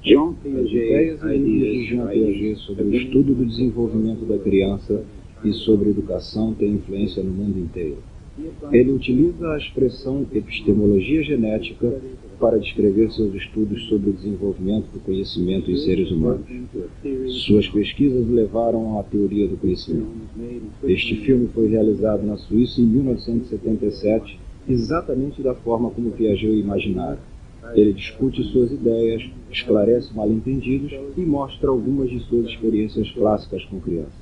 As ideias e livros de Jean Piaget sobre o estudo do desenvolvimento da criança e sobre educação têm influência no mundo inteiro. Ele utiliza a expressão epistemologia genética para descrever seus estudos sobre o desenvolvimento do conhecimento em seres humanos. Suas pesquisas levaram à teoria do conhecimento. Este filme foi realizado na Suíça em 1977, exatamente da forma como Piaget o imaginara. Ele discute suas ideias, esclarece mal-entendidos e mostra algumas de suas experiências clássicas com crianças.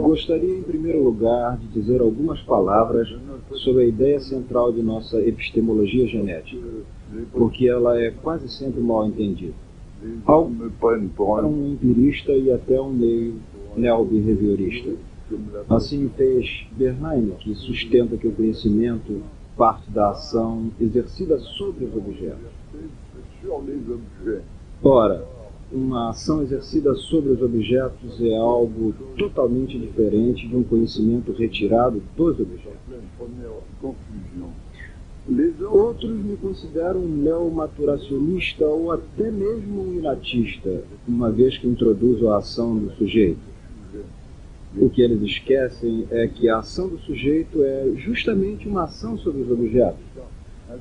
Gostaria, em primeiro lugar, de dizer algumas palavras sobre a ideia central de nossa epistemologia genética, porque ela é quase sempre mal entendida. Para um empirista e até um neo-behaviorista. Assim fez Bernheim, que sustenta que o conhecimento parte da ação exercida sobre os objetos. Ora, uma ação exercida sobre os objetos é algo totalmente diferente de um conhecimento retirado dos objetos. Outros me consideram um neomaturacionista ou até mesmo um inatista, uma vez que introduzo a ação do sujeito. O que eles esquecem é que a ação do sujeito é justamente uma ação sobre os objetos.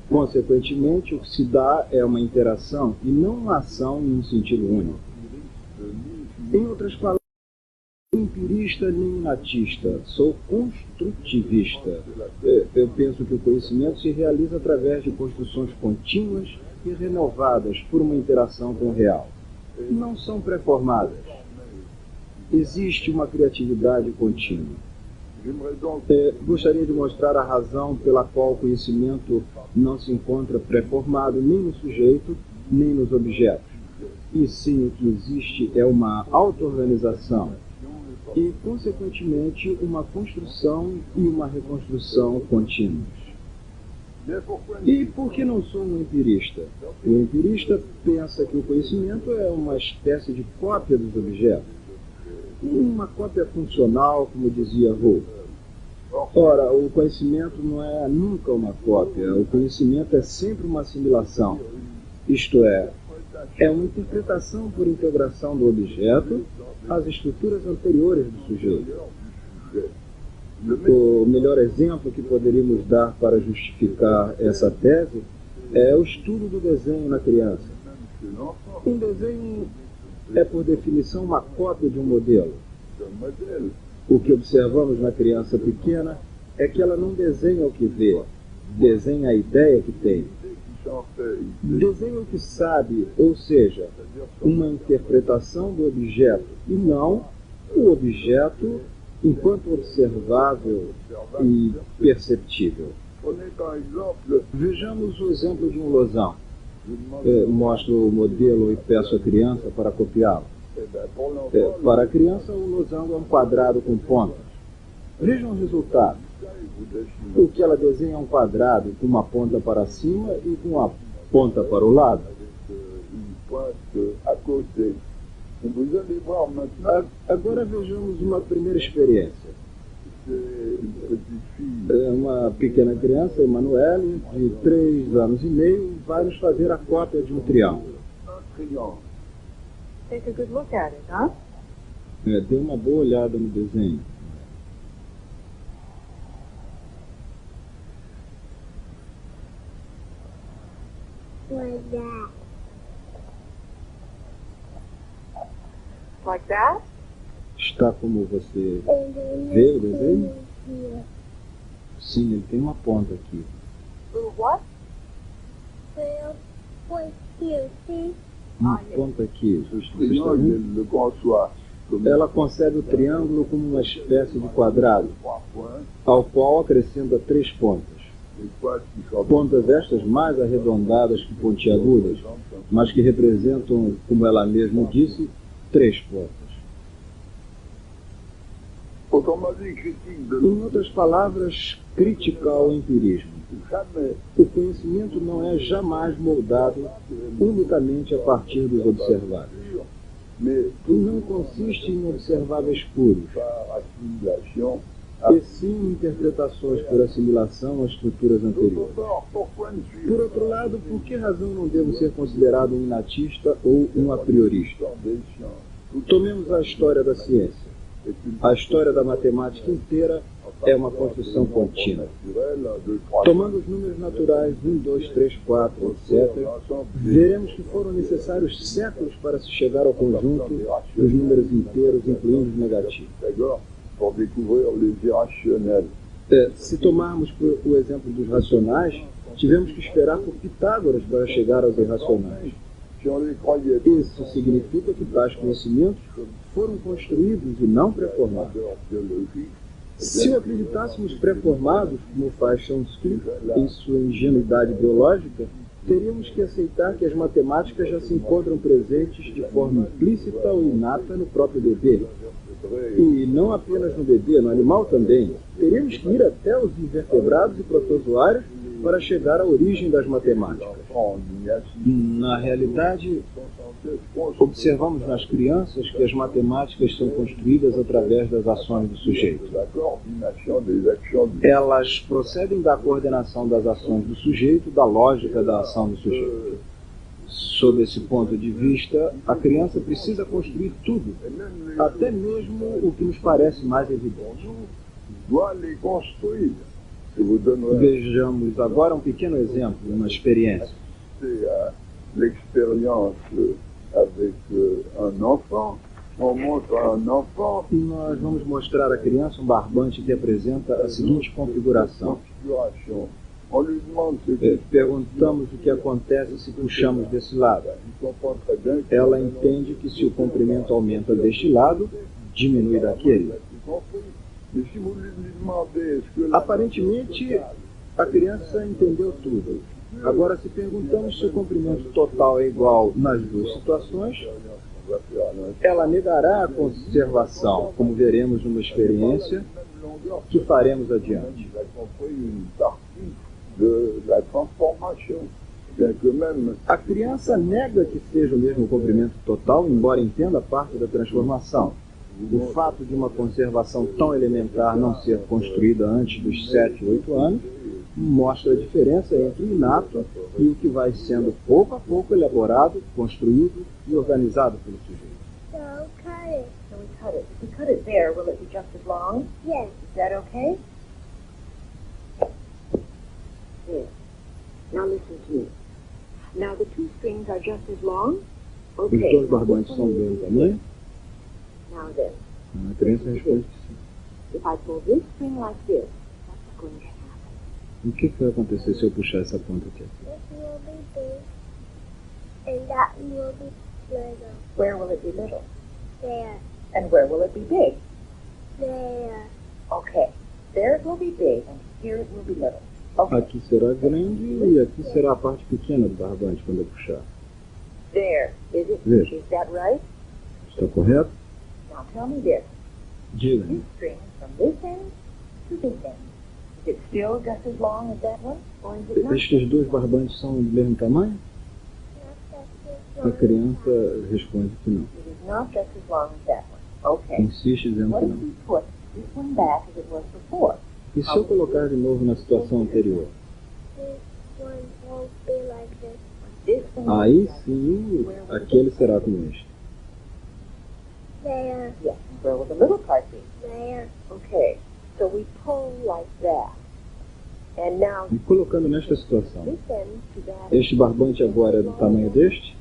Consequentemente, o que se dá é uma interação e não uma ação em um sentido único. Em outras palavras, não sou empirista nem inatista, sou construtivista. Eu penso que o conhecimento se realiza através de construções contínuas e renovadas por uma interação com o real. Não são pré-formadas. Existe uma criatividade contínua. Gostaria de mostrar a razão pela qual o conhecimento não se encontra pré-formado nem no sujeito, nem nos objetos. E sim, o que existe é uma auto-organização e, consequentemente, uma construção e uma reconstrução contínuas. E por que não sou um empirista? O empirista pensa que o conhecimento é uma espécie de cópia dos objetos. Uma cópia funcional, como dizia Rowe. Ora, o conhecimento não é nunca uma cópia. O conhecimento é sempre uma assimilação. Isto é uma interpretação por integração do objeto às estruturas anteriores do sujeito. O melhor exemplo que poderíamos dar para justificar essa tese é o estudo do desenho na criança. Um desenho é, por definição, uma cópia de um modelo. O que observamos na criança pequena é que ela não desenha o que vê, desenha a ideia que tem. Desenha o que sabe, ou seja, uma interpretação do objeto, e não o objeto enquanto observável e perceptível. Vejamos o exemplo de um losão. Mostro o modelo e peço à criança para copiá-lo. Para a criança, o losango é um quadrado com pontas. Vejam o resultado. O que ela desenha é um quadrado com uma ponta para cima e com uma ponta para o lado. Agora vejamos uma primeira experiência. Uma pequena criança, Emanuele, de 3 anos e meio, vai nos fazer a cópia de um triângulo. Take a good look at it, huh? Dê uma boa olhada no desenho. Like that. Like that? Está como você vê o desenho? Sim, ele tem uma ponta aqui. Little what? Uma ponta aqui. Você está vendo? Ela concebe o triângulo como uma espécie de quadrado, ao qual acrescenta 3 pontas. Pontas estas mais arredondadas que pontiagudas, mas que representam, como ela mesma disse, 3 pontas. Em outras palavras, crítica ao empirismo. O conhecimento não é jamais moldado unicamente a partir dos observados. mais E não consiste em observáveis puros, par assimilation. e sim em interpretações por assimilação a estruturas anteriores. Pourquoi ne suis-je Por outro lado, por que razão não devo ser considerado um inatista ou um a priorista? pas des sciences? Tomemos a história da ciência. A história da matemática inteira é uma construção contínua. Tomando os números naturais 1, 2, 3, 4, etc., veremos que foram necessários séculos para se chegar ao conjunto dos números inteiros, incluindo os negativos. Pour découvrir les irrationnels. Se tomarmos o exemplo dos racionais, tivemos que esperar por Pitágoras para chegar aos irracionais. Si on les croyait Isso significa que tais conhecimentos foram construídos e não pré-formados. biologiques, Se o acreditássemos pré-formados, como faz Chomsky em sua ingenuidade biológica, teríamos que aceitar que as matemáticas já se encontram presentes de forma implícita ou inata no próprio bebê. E não apenas no bebê, no animal também. Teríamos que ir até os invertebrados e protozoários para chegar à origem das matemáticas. en ignition, Na realidade, observamos nas crianças que as matemáticas são construídas através das ações do sujeito. la coordination des actions du Elas procedem da coordenação das ações do sujeito, da lógica da ação do sujeito. Sob esse ponto de vista, a criança precisa construir tudo, até mesmo o que nos parece mais evidente. doit les construire. Je vous donnerai Vejamos agora um pequeno exemplo, uma experiência. l'expérience avec un enfant. On montre à un enfant Nós vamos mostrar à criança um barbante que apresenta a seguinte configuração. configuration. On lui demande ce qu'il Perguntamos o que acontece se puxamos desse lado. comprend très bien que Ela entende que se o comprimento aumenta deste lado, diminui daquele. mais si vous lui demandez est-ce que la Aparentemente, a criança entendeu tudo. Agora, se perguntamos se o comprimento total é igual nas duas situações, on va faire à l'instant, ela negará a conservação, como veremos numa experiência que faremos adiante. il a compris une partie de la transformation. Bien que même A criança nega que seja o mesmo comprimento total, embora entenda parte da transformação. O fato de uma conservação tão elementar não ser construída antes dos 7, 8 anos mostra a diferença entre o inato e o que vai sendo pouco a pouco elaborado, construído e organizado pelo sujeito. So cut it. So we cut it. If we cut it there, will it be just as long? Yes. Is that okay? There. Now listen to me. Now the two strings are just as long? Os Okay. dois barbantes são do mesmo tamanho? Now then, A criança responde que sim. if I pull this string like this, what's going to happen? O que vai acontecer se eu puxar essa ponta aqui? This will be big. And that will be little. Where will it be little? There. And where will it be big? There. Okay. There it will be big, and here it will be little. Okay. Aqui será grande e aqui será a parte pequena do barbante quando eu puxar. There. Is it? There. Is that right? Está correto? Now tell me this. Diga-me. This string from this end to this end. Is it still just as long as that one? Or is it not? Estes dois barbantes são do mesmo tamanho? A criança responde que não. It is not just as long as that one. Okay. Insiste dizendo What que if não. we put this one back as it was before? E se eu colocar de novo na situação anterior? This one won't be like this. This one. Aí sim, aquele será como este. There. Yes. Where will the little part be? There. Okay. So we pull like that. And now E colocando nesta situação, this end to that. este barbante agora é do tamanho deste?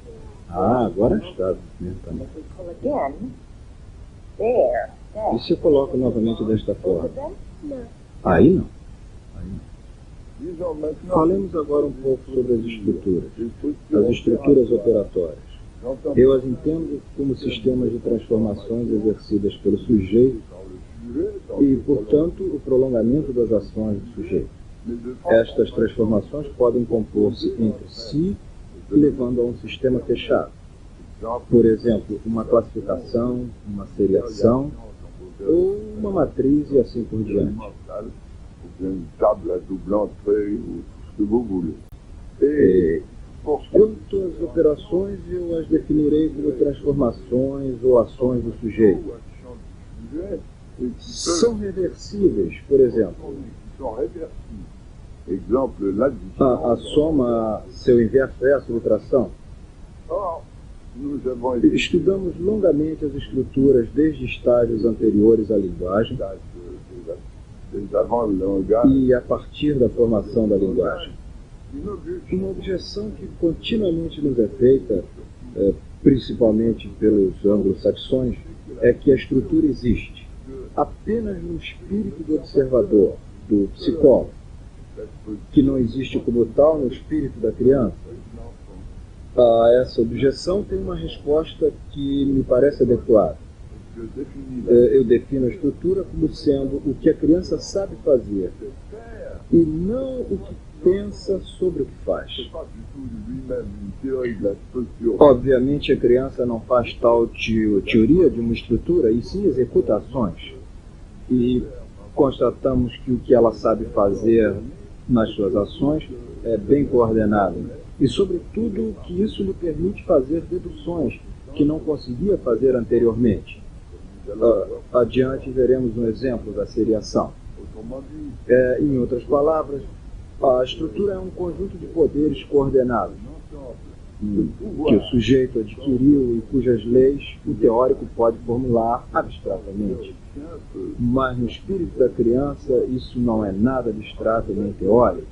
Ah, agora está do mesmo tamanho. If we pull again, there. E There. se eu coloco novamente desta Both forma? of them? No. Aí não. Aí não. disons maintenant Falemos agora um pouco sobre as estruturas. les structures As estruturas operatórias. J'entends Eu as entendo como sistemas de transformações exercidas pelo sujeito dans le sujet, dans e, le portanto, o prolongamento das ações do sujeito. mais de Estas transformações podem compor-se entre si, levando a um sistema fechado. Por exemplo, uma classificação, uma seriação ou uma matriz e assim por diante. mental, ou bien une table à double entrée, ou tout ce que vous voulez. Et pour Quanto às operações, eu as definirei como transformações ou ações do sujeito. São reversíveis, por exemplo. Sont réversibles. Exemple, l'addition. A soma, seu inverso é a subtração. Or, nous avons Estudamos longamente as estruturas desde estágios anteriores à linguagem des avant le langage. e a partir da formação da linguagem. Une objection. Uma objeção que continuamente nos é feita, principalmente pelos anglo-saxões, é que a estrutura existe apenas no espírito do observador, do psicólogo, que não existe como tal no espírito da criança. A essa objeção tem uma resposta que me parece adequada. Je définis Eu defino a estrutura como sendo o que a criança sabe fazer e não o que pensa sobre o que faz. pas du tout lui-même une théorie de la structure. Obviamente a criança não faz tal teoria de uma estrutura e sim executa ações. E constatamos que o que ela sabe fazer nas suas ações é bem coordenado. E sobretudo que isso lhe permite fazer deduções que não conseguia fazer anteriormente. Adiante veremos um exemplo da seriação. Autrement dit, Em outras palavras, a estrutura é um conjunto de poderes coordenados que o sujeito adquiriu e cujas leis o teórico pode formular abstratamente. Mas no espírito da criança isso não é nada abstrato nem teórico.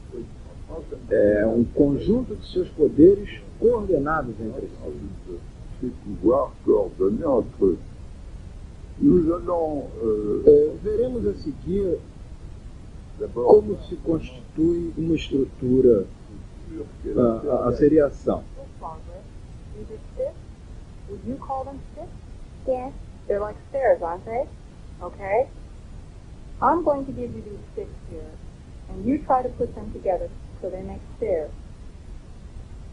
É um conjunto de seus poderes coordenados entre si. ces pouvoirs coordonnés entre eux. Nous allons Veremos a seguir d'abord como se constitui uma estrutura, a seriação. These are sticks. Would you call them sticks? Yes. They're like stairs, aren't they? Okay. I'm going to give you these sticks here, and you try to put them together so they make stairs.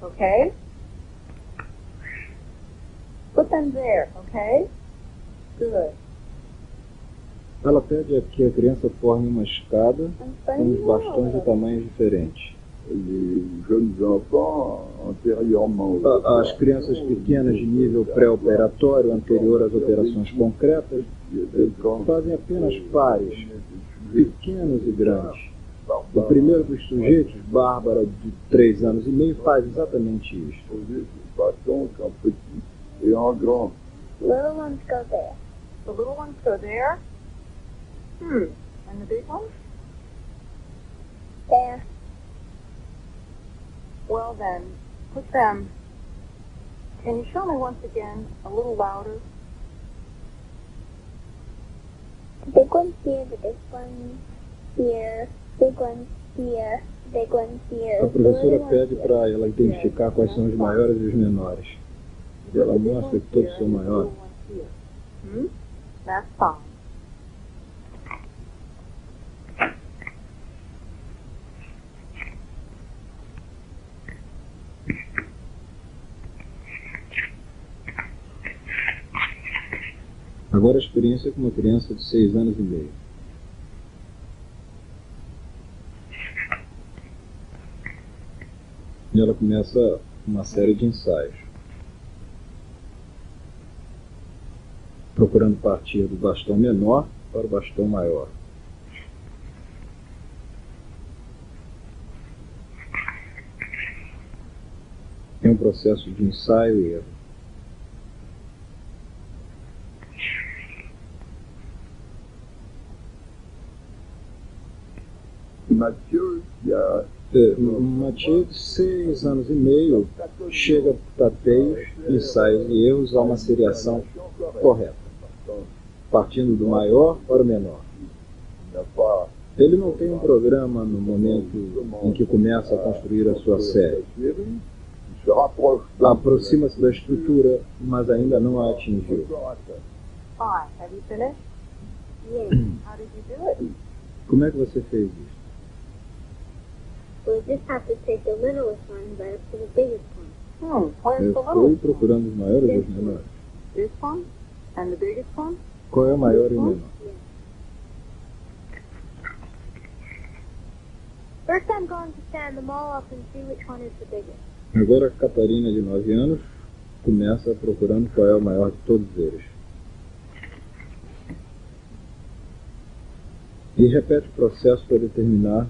Okay? Put them there, okay? Good. Ela pede que a criança forme uma escada I'm com finding os bastões de out. tamanhos diferentes. les jeunes enfants antérieurement aux As crianças pequenas de nível pré-operatório, anterior às operações concretas, fazem apenas pares, pequenos e grandes. O primeiro dos sujeitos, Bárbara, de 3 anos e meio, faz exatamente isso. poser ce bâton en petit et en grand. Little ones go there. The little ones go there. And the big ones? There. Well then, put them. Can you show me once again, a little louder? The big one's here, the big one here, big one here, big one here. A professora the little pede one para ela identificar quais são os maiores e os menores. E ela mostra que todos são maiores. That's fine. Agora a experiência com uma criança de 6 anos e meio. E ela começa uma série de ensaios, procurando partir do bastão menor para o bastão maior. É um processo de ensaio e erro. Mathieu, qui a Mathieu, de 6 anos e meio, chega a tateios, ensaios e erros a uma seriação correta, partindo do maior para o menor. n'a pas Ele não tem um programa no momento em que começa a construir a sua série. il se rapproche Aproxima-se da estrutura, mas ainda não a atingiu. Fine. Have you finished? Yes. How did you do it? Como é que você fez isso? We just have to take the littlest one right up to the biggest one. Where's Eu the fui little? procurando os maiores e os menores. This one? And the biggest one? Qual é o maior e o menor? First I'm going to stand them all up and see which one is the biggest. Agora a Catarina, de 9 anos, começa procurando qual é o maior de todos eles. E repete o processo para determinar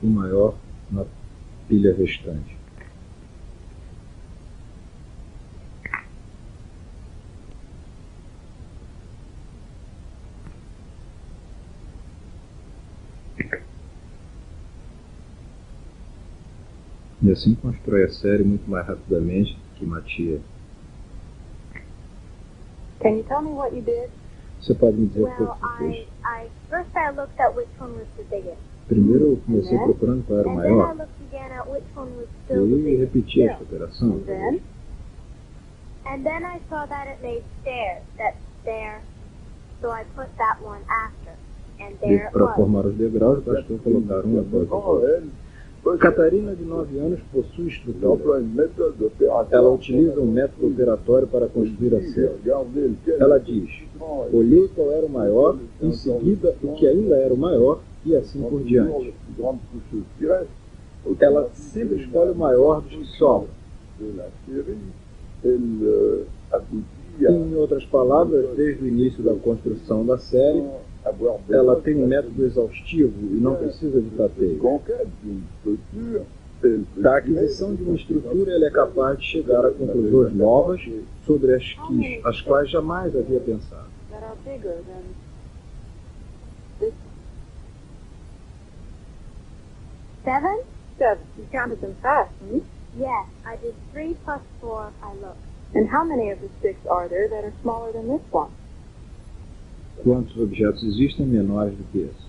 o maior na pilha restante. E assim constrói a série muito mais rapidamente que Mattia. Can you tell me what you did? Você pode me dizer o que Well, você fez? first I looked at which one was the biggest. Primeiro eu comecei procurando qual era o And then I maior looked again at which one was still the e biggest. repeti esta operação. And then? And then I saw that it made stairs. That's there. So I put that one after. And E there it para was. formar os degraus, bastou colocar um após o outro. Catarina, de 9 anos, possui estrutura. Ela utiliza um método operatório para construir a série. Ela diz: olhei qual era o maior, em seguida o que ainda era o maior, e assim por diante. Ela sempre escolhe o maior dos que sobram. Em outras palavras, desde o início da construção da série, ela tem um método exaustivo e não precisa de tateio. Da aquisição de uma estrutura, ele é capaz de chegar a conclusões novas sobre as quais jamais havia pensado. That are bigger than this 7? 7. You counted them fast, hmm? Yes, I did 3 plus 4. I looked. And how many of the sticks are there that are smaller than this one? Quantos objetos existem menores do que esse?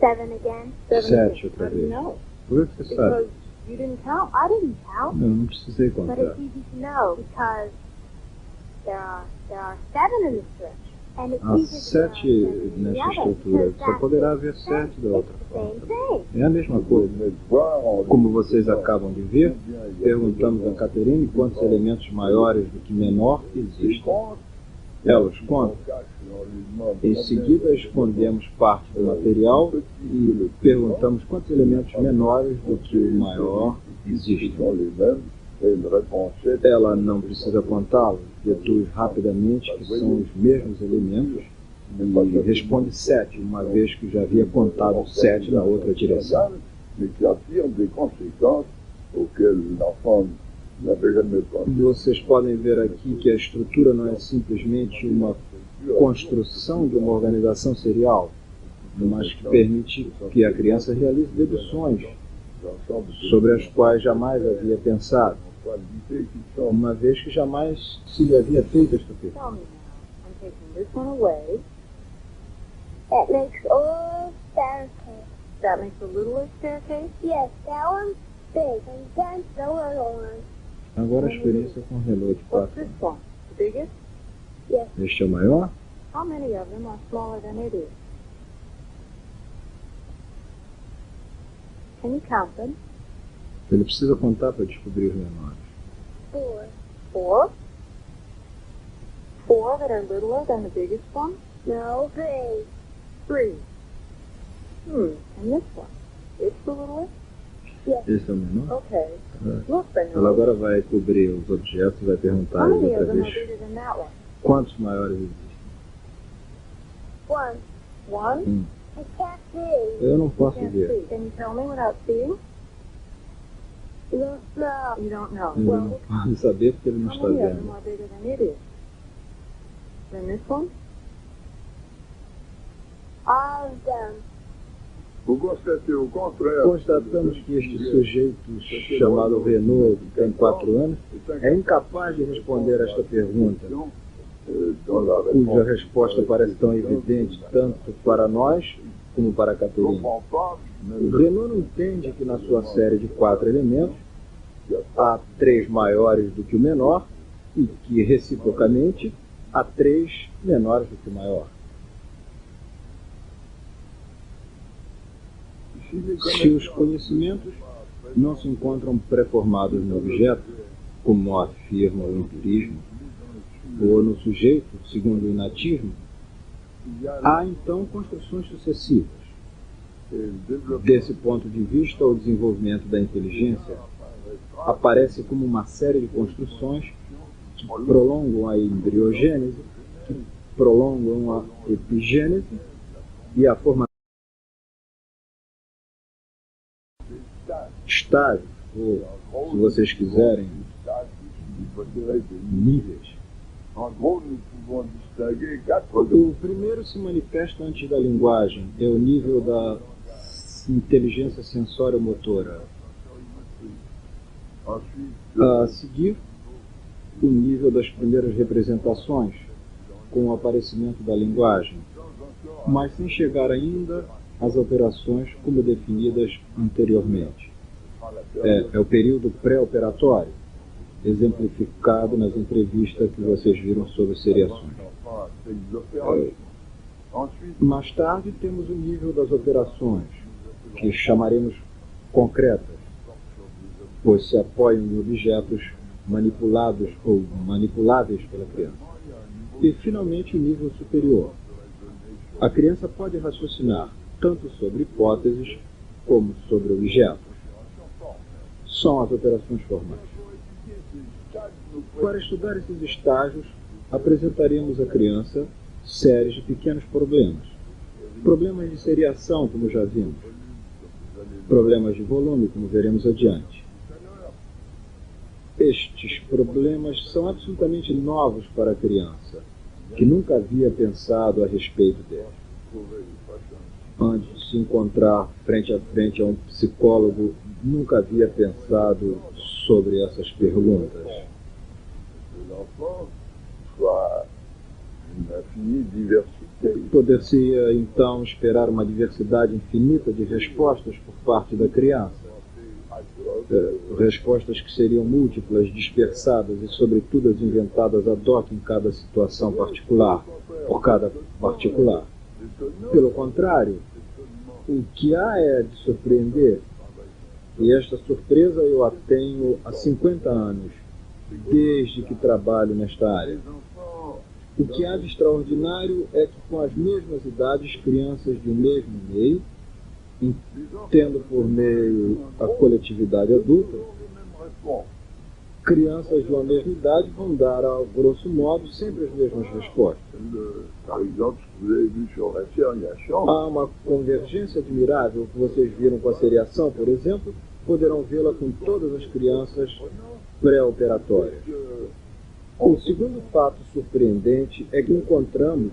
7 again. 7 outra How do you vez. know? Por que você sabe? Because you didn't count. I didn't count, Eu não precisei but contar. it's easy to know because there are 7 in the stretch, and it's Há easy to know 7 7 in the nessa other, estrutura. because Só that's poderá the haver same. 7 da outra It's the forma. same thing. É a mesma coisa. Como vocês acabam de ver, perguntamos a Caterine quantos elementos maiores do que menor existem. Ela os conta. Em seguida, escondemos parte do material e perguntamos quantos elementos menores do que o maior existem. Ela não precisa contá-los, deduz rapidamente que são os mesmos elementos e responde 7, uma vez que já havia contado 7 na outra direção. Vocês podem ver aqui que a estrutura não é simplesmente uma construção de uma organização serial, mas que permite que a criança realize deduções sobre as quais jamais havia pensado, uma vez que jamais se lhe havia feito esta pergunta. Tell me now. I'm taking this one away. That makes a staircase. That makes a littler staircase. Yes, that one's big, and then the little one. Agora a experiência com o relógio de What's 4 this anos. one? The biggest? Yes, Este é o maior? How many of them are smaller than it is? Can you count them? Ele precisa contar para descobrir os menores. 4. 4? 4 that are littler than the biggest one? No, 3. 3. And this one? It's the littlest? Esse é o menor? Okay. É. Look, Ela Benno. agora vai cobrir os objetos e vai perguntar How many outra of them are vez bigger than that one? quantos maiores existem. 1. 1? I can't see. Eu não posso Can't ver. see. Can you tell me without seeing? No. You don't know. Ele não pode saber porque ele não How está many of them vendo. are bigger than it is? Than this one? All of them. Constatamos que este sujeito chamado Renaud, que tem 4 anos, é incapaz de responder esta pergunta, cuja resposta parece tão evidente tanto para nós como para a Caterine. O Renaud não entende que na sua série de 4 elementos há 3 maiores do que o menor e que, reciprocamente, há 3 menores do que o maior. Se os conhecimentos não se encontram pré-formados no objeto, como afirma o empirismo, ou no sujeito, segundo o inatismo, há então construções sucessivas. Desse ponto de vista, o desenvolvimento da inteligência aparece como uma série de construções que prolongam a embriogênese, que prolongam a epigênese e a formação de estágios, ou, se vocês quiserem, níveis. O primeiro se manifesta antes da linguagem, é o nível da inteligência sensório-motora. A seguir, o nível das primeiras representações, com o aparecimento da linguagem, mas sem chegar ainda às operações como definidas anteriormente. É o período pré-operatório, exemplificado nas entrevistas que vocês viram sobre seriações. Mais tarde temos o nível das operações, que chamaremos concretas, pois se apoiam em objetos manipulados ou manipuláveis pela criança. E finalmente o nível superior. A criança pode raciocinar tanto sobre hipóteses como sobre objetos. São as operações formais. Para estudar esses estágios, apresentaremos à criança séries de pequenos problemas. Problemas de seriação, como já vimos. Problemas de volume, como veremos adiante. Estes problemas são absolutamente novos para a criança, que nunca havia pensado a respeito deles. Antes de se encontrar frente a frente a um psicólogo, nunca havia pensado sobre essas perguntas. Poder-se então esperar uma diversidade infinita de respostas por parte da criança. Respostas que seriam múltiplas, dispersadas e, sobretudo, as inventadas ad hoc em cada situação particular, por cada particular. Pelo contrário, o que há é de surpreender, e esta surpresa eu a tenho há 50 anos, desde que trabalho nesta área. O que há de extraordinário é que, com as mesmas idades, crianças de um mesmo meio, tendo por meio a coletividade adulta, crianças de uma mesma idade vão dar, a grosso modo, sempre as mesmas respostas. Há uma convergência admirável que vocês viram com a seriação, por exemplo, poderão vê-la com todas as crianças pré-operatórias. O segundo fato surpreendente é que encontramos,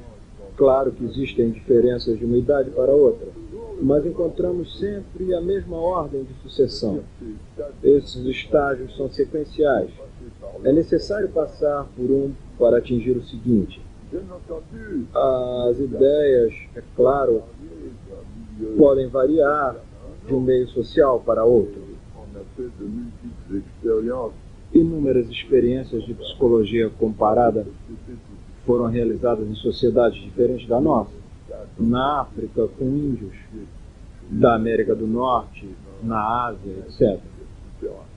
claro que existem diferenças de uma idade para outra, mas encontramos sempre a mesma ordem de sucessão. Esses estágios são sequenciais. É necessário passar por um para atingir o seguinte. As ideias, é claro, podem variar de um meio social para outro. Inúmeras experiências de psicologia comparada foram realizadas em sociedades diferentes da nossa. Na África, com índios, da América do Norte, na Ásia, etc.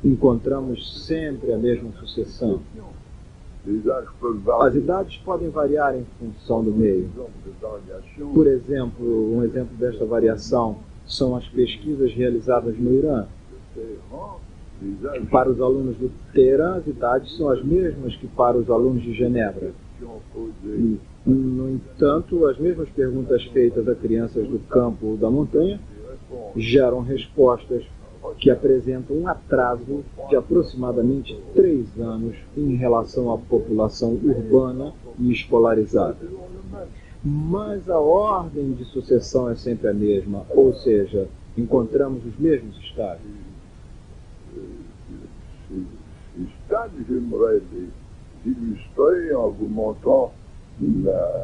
Encontramos sempre a mesma sucessão. As idades podem variar em função do meio. Por exemplo, um exemplo desta variação são as pesquisas realizadas no Irã. Para os alunos do Teherã, as idades são as mesmas que para os alunos de Genebra. No entanto, as mesmas perguntas feitas a crianças do campo ou da montanha geram respostas que apresentam um atraso de aproximadamente 3 anos em relação à população urbana e escolarizada. Mas a ordem de sucessão é sempre a mesma, ou seja, encontramos os mesmos estágios.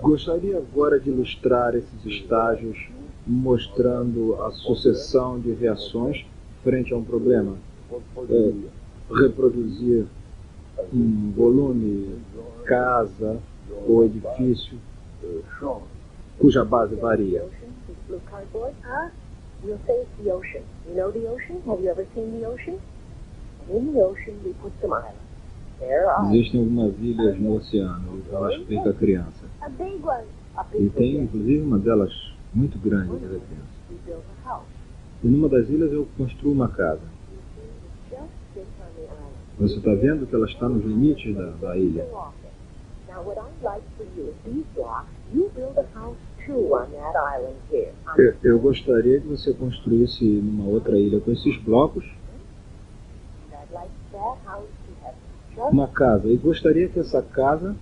Gostaria agora de ilustrar esses estágios mostrando a sucessão de reações frente a um problema. Reproduzir um volume, casa ou edifício cuja base varia. We'll say it's the ocean. You know the ocean? Have you ever seen the ocean? In the ocean, we put some islands. There are. Existem algumas ilhas no oceano, eu explico a criança. A big one. E tem, inclusive, uma delas muito grande para a criança. We built a house. E numa das ilhas eu construo uma casa. Just sits on the island. Você está vendo que ela está nos limites da ilha. So often. Now, what I'd like for you is these blocks. You build a house too on that island here. Eu gostaria que você construísse numa outra ilha com esses blocos And I'd like that house to have just, uma casa. E gostaria que essa casa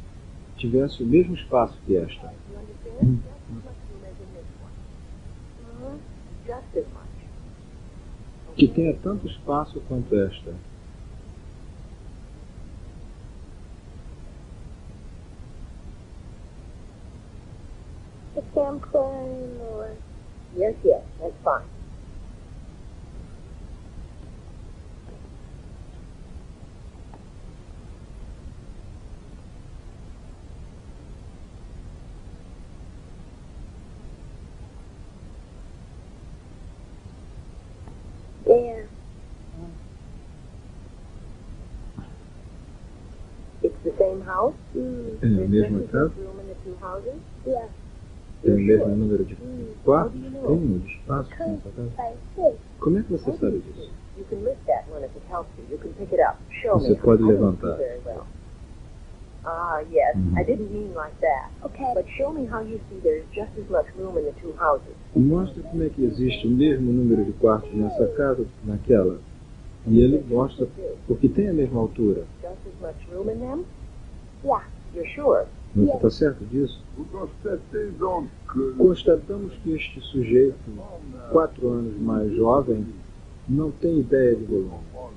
tivesse o mesmo espaço que esta. you understand? Just as much room as in this one. Just as much. Que tenha tanto espaço quanto esta. It can't clear anymore. Yes, that's fine. There. It's the same house? É a There's mesma just as casa? much room in the two houses? Yeah. Tem o mesmo número de quartos? Tem número de espaços Because nessa casa? I see. Como é que você sabe disso? You can lift that one if it helps you. You can pick it up. Show Você me. pode I don't levantar. see very well. Ah, yes. Mhm. I didn't mean like that. Okay. But show me how you see there's just as much room in the two houses. Mostra como é que existe o mesmo número de quartos nessa casa que naquela. E ele mostra porque tem a mesma altura. Just as much room in them? Yeah. You're sure? Você está certo disso? Vous constatez donc que Constatamos que este sujeito, 4 anos mais jovem, não tem ideia de volume. on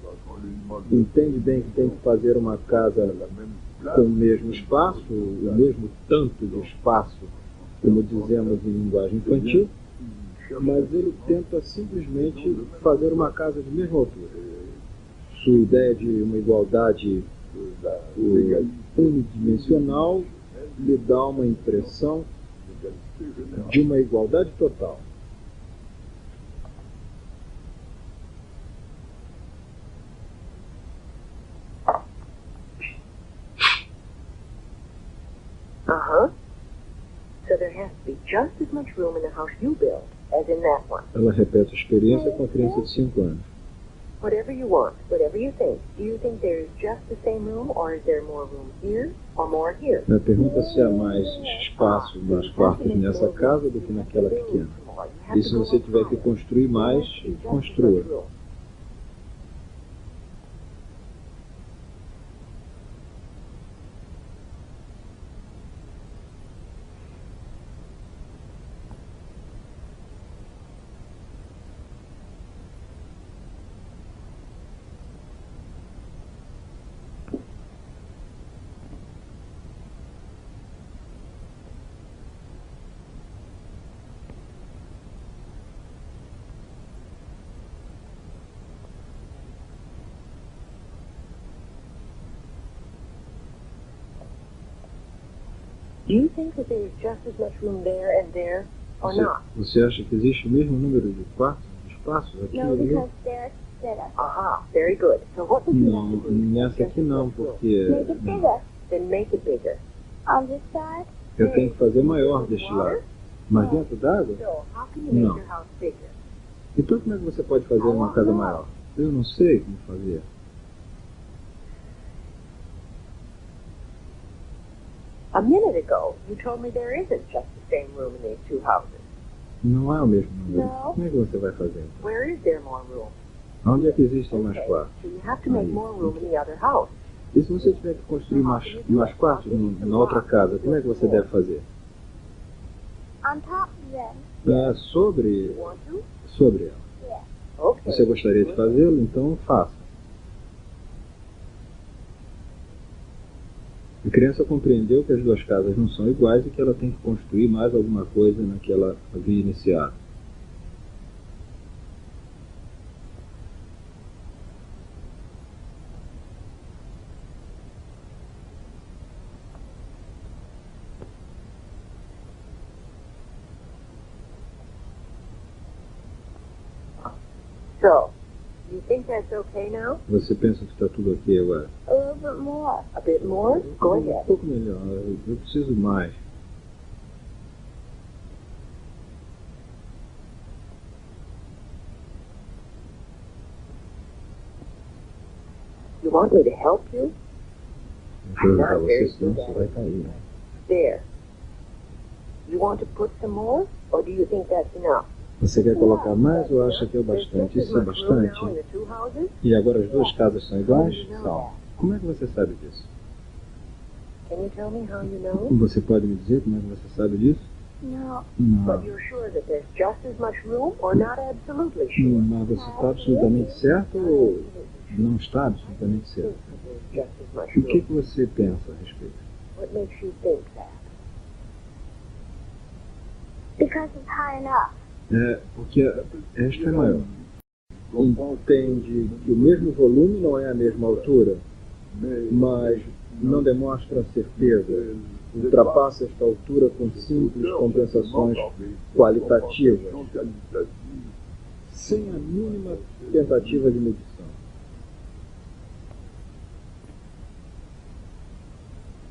lui demande Entende bem que tem que fazer uma casa la même place, com o mesmo espaço, o mesmo tanto de espaço, como dizemos em linguagem infantil, mas ele tenta simplesmente fazer uma casa de mesma altura. Sua ideia de uma igualdade unidimensional lhe dá uma impressão de uma igualdade total. Uh-huh. So there has to be just as much room in the house you build as in that one. Ela repete a experiência com a criança de 5 anos. Whatever you want, whatever you think. Do you think there's just the same room, or is there more room here or more here? Ela pergunta se há mais espaço, mais quartos nessa casa do que naquela pequena. E se você tiver que construir mais, construa. Do you think that there's just as much room there and there, or not? Você acha que existe o mesmo número de quartos, de espaços aqui e No, ali? because there's better. Aha, very good. So what would you Não, have to do? nessa aqui não, porque Make it bigger. Then make it bigger. On this side? eu tenho que fazer maior deste lado. Mas dentro d'água? So how can you No. make your house bigger? Então como é que você pode fazer uma casa maior? Eu não sei como fazer. A minute ago, you told me there isn't just the same room in these two houses. Não é o mesmo número. Não. Como é que você vai fazer? Então? Where is there more room? Onde é que existem mais quartos? So you have to make more room in the other house. E se você tiver que construir mais quartos na outra casa, como é que você deve fazer? On top of them. Sobre You want to? ela. Okay. Você gostaria de fazê-lo? Então faça. A criança compreendeu que as duas casas não são iguais e que ela tem que construir mais alguma coisa na que ela havia iniciado. So, you think that's okay now? Você pensa que está tudo ok agora? A little bit more. A bit more? Go Um ahead. pouco melhor. Eu preciso mais. want me to help you? Eu vou ajudar você, senão você vai cair. There. You want to put some more, or do you think that's enough? Você quer colocar mais ou acha que é o bastante? Isso é bastante? E agora as duas casas são iguais? São. Como é que você sabe disso? Can you tell me how you know? Você pode me dizer como é que você sabe disso? No. Não. But you're sure that there's just as much room, or not absolutely sure? Mas você está absolutamente certo ou não está absolutamente certo? There's just as much O que room. você pensa a respeito? What makes you think that? Because it's high enough. É, porque esta é maior. Entende que o mesmo volume não é a mesma altura, mas não demonstra certeza. Ultrapassa esta altura com simples compensações qualitativas, sem a mínima tentativa de medição.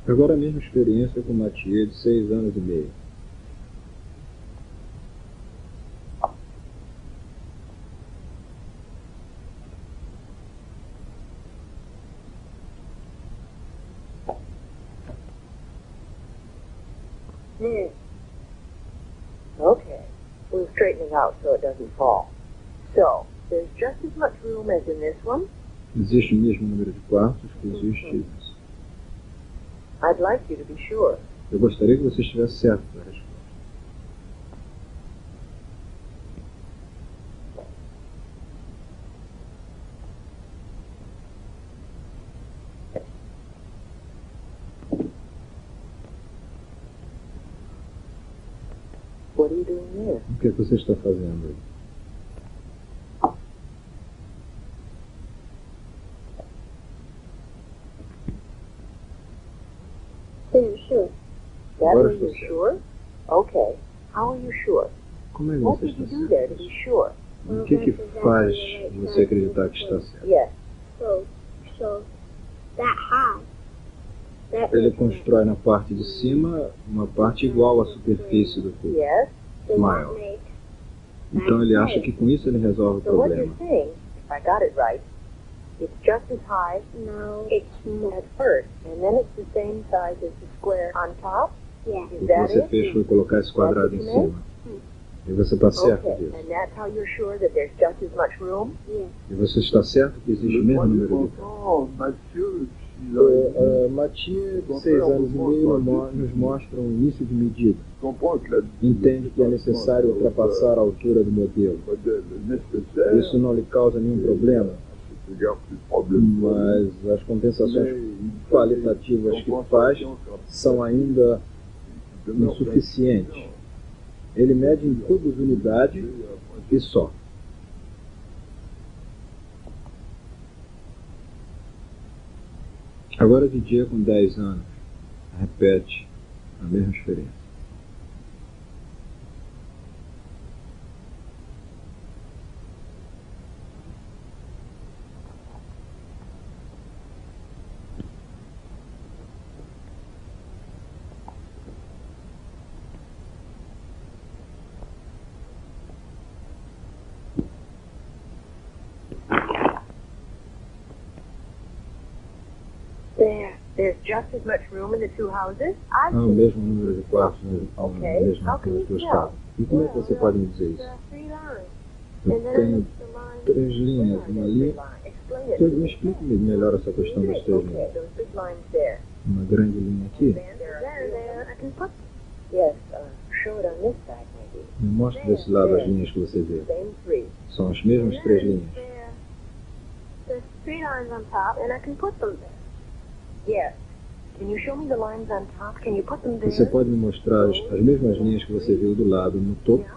Agora a mesma experiência com Mathieu de 6 anos e meio. Okay. We'll straighten it out so it doesn't fall. So, there's just as much room as in this one. Existe o mesmo número de quartos que existe. I'd like you to be sure. Eu gostaria que você estivesse certo na resposta. What are you doing there? O que é que você está fazendo aí? Then sure. That Agora way estou you're certo. sure? Okay. How are you sure? Como é que What você did you está do there to certo? be sure? O que faz você acreditar que está certo? Yes. So that high. That Ele makes constrói na parte de cima uma parte igual à superfície do cubo. Yes. then mile. that makes Então ele acha que com isso ele resolve o So what you're problema. saying, if I got it right, it's just as high no. It's more. at first, and then it's the same size as the square on top? Yeah. Is O que that você it? fez foi colocar esse quadrado em cima. E você está certo Okay, disso. and that's how you're sure that there's just as much room? Yeah. E você está certo que existe o mesmo número de Oh, Mathieu, il a- Mathieu, de 6 anos e meio, nos mostra um início de medida. comprend que la Entende que é necessário ultrapassar a altura do modelo. modèle nécessaire, Isso não lhe causa nenhum problema, c'est égard plus problème. mas as compensações qualitativas que faz são ainda insuficientes. Ele mede em cubos unidade e só. Agora Didier, com 10 anos, repete a mesma experiência. There's just as much room in the two houses? I Há o mesmo número de quartos Ok. nas duas casas. E como é que você pode me dizer isso? There are 3 lines. Eu And then tenho the line. 3 linhas, uma linha. Explain it. Me explique melhor essa questão das 3 Okay, linhas. those big lines there. Uma grande linha aqui. There. I can put Yes, show it on this side maybe. Me mostre desse lado as linhas que você vê. Same three. São as mesmas 3 linhas. There's 3 lines on top, and I can put them there. Yes. Can you show me the lines on top? Can you put them there? Você pode me mostrar as mesmas linhas que você viu do lado no topo? Yeah.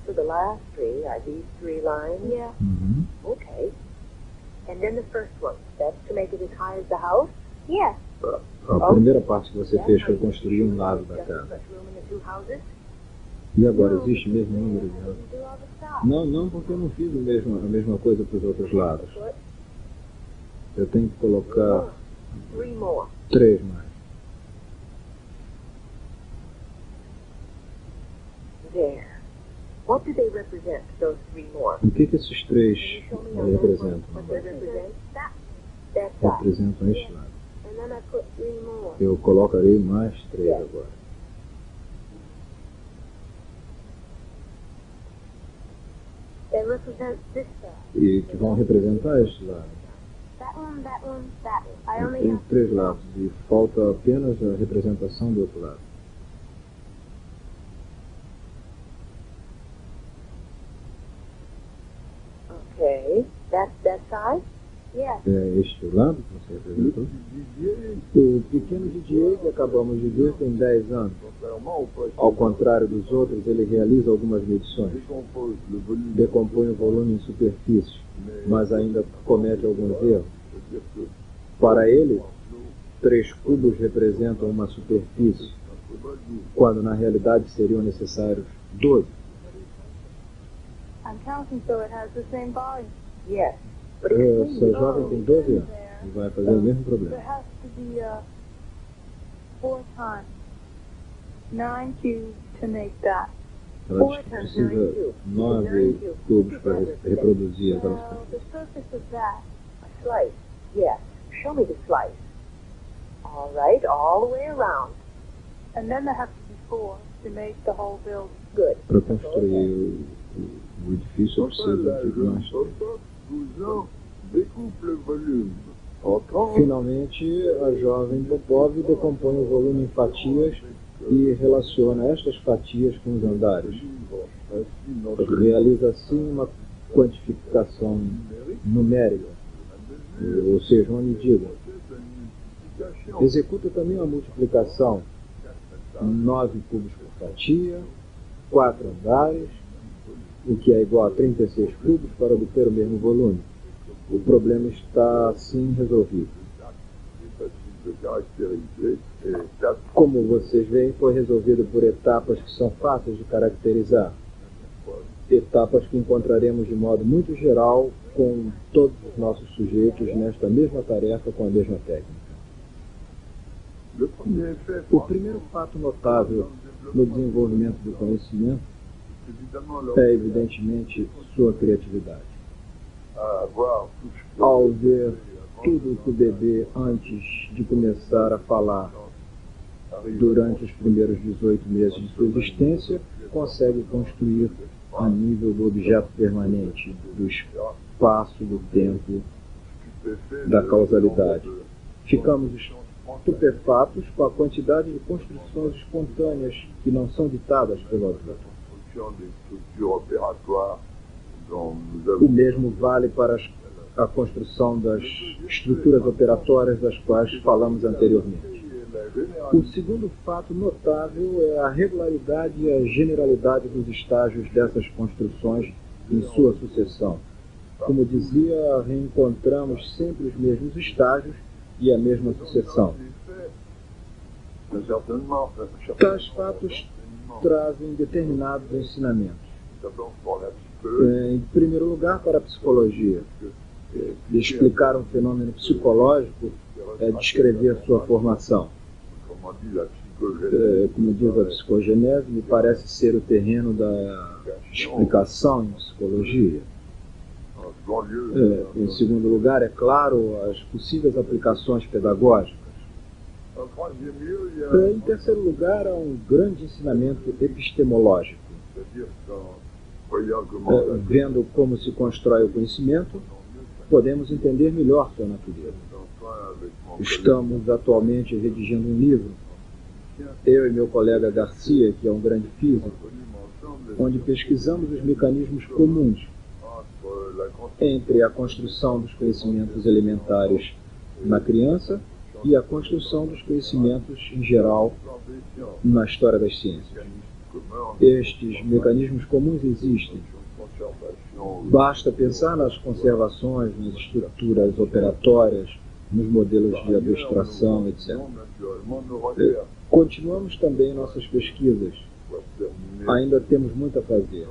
So the last three are these 3 lines? Yeah. Uhum. Okay. And then the first one, that's to make it as high as the house? Yeah. A primeira parte que você fez foi construir um lado da Just as casa. much room in the two houses? E agora existe o mesmo número de I anos? can do all the stuff. Não, porque eu não fiz a mesma coisa para os outros lados. Eu tenho que colocar 3 more. 3 mais. There. What do they represent, those 3 more? O que esses 3 Can you show me on that one representam? what they represent? That that side. representam este lado. And then I put 3 more. Eu colocarei mais 3 agora. They represent this side. E que vão representar este lado. That one, that one, that one. I only Tem have 3 lados e falta apenas a representação do outro lado. Okay, that's that side? Yes. É este o lado que você representou? O pequeno Didier que acabamos de ver tem 10 anos. Ao contrário dos outros, ele realiza algumas medições. Decompõe o volume em superfície, mas ainda comete alguns erros. Para ele, 3 cubos representam uma superfície, quando na realidade seriam necessários 12. I'm counting so it has the same volume. Yes. But Essa jovem tem 12 anos e vai fazer o mesmo There problema. has to be 4 times 9 cubes to make that. Ela precisa 9 cubos para reproduzir aquela Now, superfície. the surface of that, a slice. Yes. Show me the slice. All right, all the way around. and then there have to be 4 to make the whole building. Good. Para construir o edifício, precisa de mais 3. Découpe le volume en 30 Finalmente, a jovem Popov decompõe o volume em fatias e relaciona estas fatias com os andares. Realiza assim uma quantificação numérica, ou seja, uma medida. Executa também uma multiplicação, 9 cubos por fatia, 4 andares, o que é igual a 36 cubos para obter o mesmo volume. O problema está assim resolvido. de caractériser et 4 Como vocês veem, foi resolvido por etapas que são fáceis de caracterizar. Etapas que encontraremos de modo muito geral com todos os nossos sujeitos nesta mesma tarefa com a mesma técnica. Le premier fait, O primeiro fato notável no desenvolvimento do conhecimento évidemment, leur é, evidentemente, sua criatividade. à avoir tout ce que Ao ver tudo que o bebê, antes de começar a falar, durante os primeiros 18 meses de sua existência, consegue construir a nível do objeto permanente, do espaço, do tempo, da causalidade. Ficamos estupefatos com a quantidade de construções espontâneas que não são ditadas pelo adulto. construction des structures opératoires dont nous O avons mesmo vale para a construção das estruturas operatórias das quais falamos anteriormente. O segundo fato notável é a regularidade e a generalidade dos estágios dessas construções em sua sucessão. Como dizia, reencontramos sempre os mesmos estágios e a mesma sucessão. certainement Tais fatos trazem determinados ensinamentos. d'abord pour la psychologie, Em primeiro lugar, para a psicologia. Explicar um fenômeno psicológico é descrever sua formação. comme on dit, la psychogénèse, Como diz a psicogenese, me parece ser o terreno da explicação em psicologia. en second lieu, Em segundo lugar, é claro, as possíveis aplicações pedagógicas. en troisième lieu, il y a, Em terceiro lugar, há um grande ensinamento epistemológico. c'est-à-dire qu'en voyant comment Vendo como se constrói o conhecimento, podemos entender melhor sua natureza. avec mon Estamos atualmente redigindo um livro, eu e meu colega Garcia, que é um grande físico, onde pesquisamos os mecanismos comuns entre la construction entre a construção dos conhecimentos elementares na criança e a construção dos conhecimentos em geral des sciences, na história das ciências. commun, Estes mecanismos comuns existem. conservation, Basta pensar nas conservações, nas estruturas operatórias, nos modelos de abstração, etc. naturellement nos recherches Continuamos também nossas pesquisas. doivent terminer Ainda temos muito a fazer.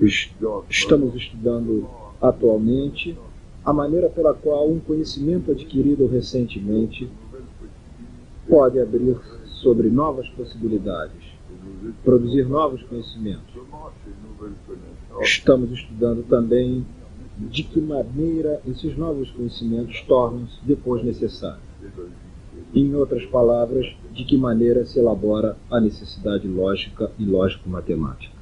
l'exploration. Estamos estudando atualmente a maneira pela qual um conhecimento adquirido recentemente pode abrir sobre novas possibilidades, produzir novos conhecimentos. Comment ces nouvelles connaissances Estamos estudando também de que maneira esses novos conhecimentos tornam-se depois necessários. Em outras palavras, de que maneira se elabora a necessidade lógica e lógico-matemática.